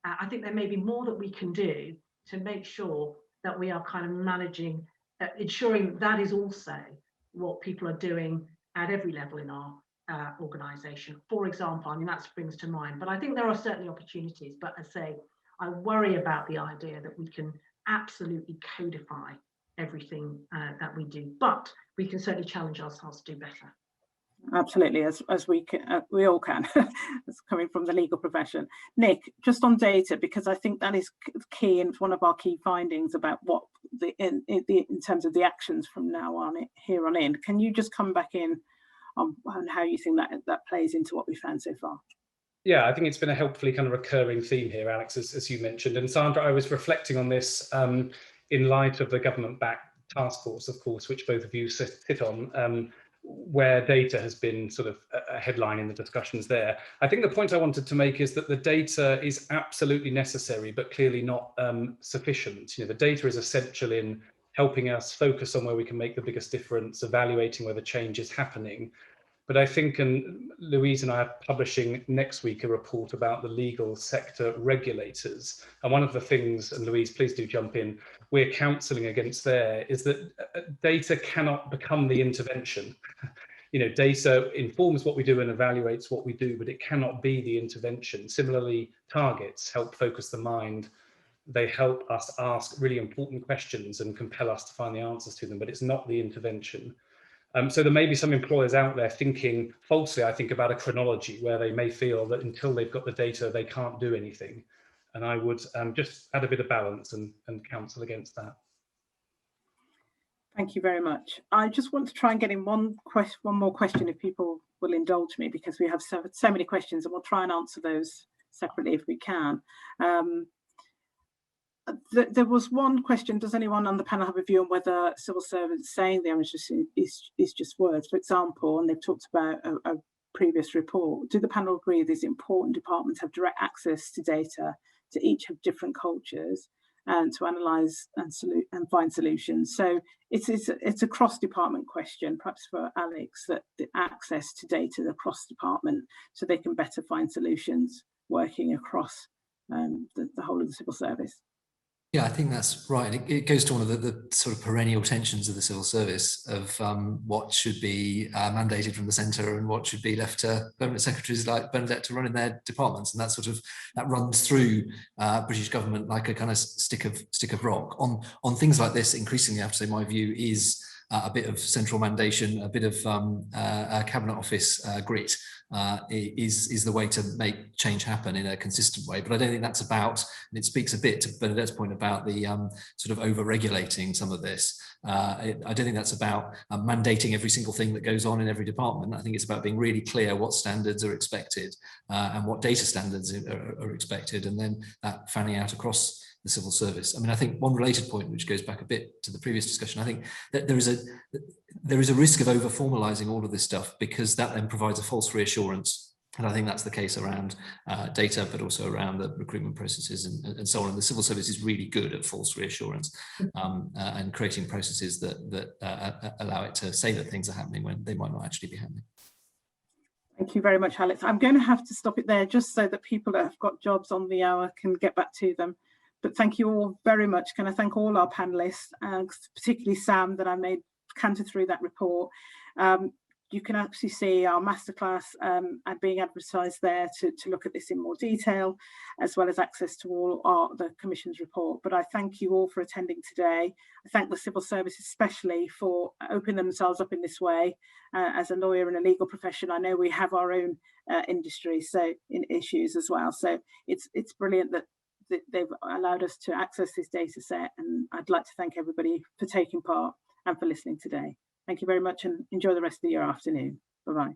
I think there may be more that we can do to make sure that we are kind of managing, ensuring that is also what people are doing at every level in our organisation. For example, I mean, that springs to mind, but I think there are certainly opportunities. But as I say, I worry about the idea that we can absolutely codify everything that we do, but we can certainly challenge ourselves to do better. Absolutely, as we all can. It's coming from the legal profession. Nick, just on data, because I think that is key, and it's one of our key findings about what in terms of the actions from now on here on in. Can you just come back in on how you think that plays into what we found so far? Yeah, I think it's been a helpfully kind of recurring theme here, Alex, as you mentioned. And Sandra, I was reflecting on this in light of the government-backed task force, of course, which both of you sit on, where data has been sort of a headline in the discussions there. I think the point I wanted to make is that the data is absolutely necessary, but clearly not sufficient. The data is essential in helping us focus on where we can make the biggest difference, evaluating where the change is happening. But I think, and Louise and I are publishing next week a report about the legal sector regulators. And one of the things, and Louise, please do jump in, we're counselling against there is that data cannot become the intervention. data informs what we do and evaluates what we do, but it cannot be the intervention. Similarly, targets help focus the mind. They help us ask really important questions and compel us to find the answers to them, but it's not the intervention. So there may be some employers out there thinking falsely, I think, about a chronology where they may feel that until they've got the data, they can't do anything. And I would just add a bit of balance and counsel against that. Thank you very much. I just want to try and get in one more question, if people will indulge me, because we have so many questions, and we'll try and answer those separately if we can. There was one question: does anyone on the panel have a view on whether civil servants saying the ambiguity is just words? For example, and they've talked about a previous report, do the panel agree these important departments have direct access to data to each have different cultures and to analyse and find solutions? So it's a cross-department question, perhaps for Alex, that the access to data across department so they can better find solutions working across the whole of the civil service. Yeah, I think that's right. It goes to one of the sort of perennial tensions of the civil service of what should be mandated from the centre and what should be left to permanent secretaries like Bernadette to run in their departments, and that runs through British government like a kind of stick of rock. On things like this, increasingly, I have to say, my view is a bit of central mandation, a bit of cabinet office grit is the way to make change happen in a consistent way. But I don't think that's about, and it speaks a bit to Bernadette's point about the sort of over-regulating some of this. I don't think that's about mandating every single thing that goes on in every department. I think it's about being really clear what standards are expected and what data standards are expected, and then that fanning out across the civil service. I mean, I think one related point, which goes back a bit to the previous discussion, I think that there is a risk of over formalizing all of this stuff, because that then provides a false reassurance. And I think that's the case around data, but also around the recruitment processes and so on. And the civil service is really good at false reassurance and creating processes that allow it to say that things are happening when they might not actually be happening. Thank you very much, Alex. I'm going to have to stop it there just so that people that have got jobs on the hour can get back to them. But thank you all very much. Can I thank all our panelists, particularly Sam, that I made canter through that report. You can actually see our masterclass being advertised there to look at this in more detail, as well as access to all the Commission's report. But I thank you all for attending today. I thank the civil service especially for opening themselves up in this way. As a lawyer in a legal profession, I know we have our own industry, so in issues as well. So it's brilliant that they've allowed us to access this data set, and I'd like to thank everybody for taking part and for listening today. Thank you very much, and enjoy the rest of your afternoon. Bye-bye.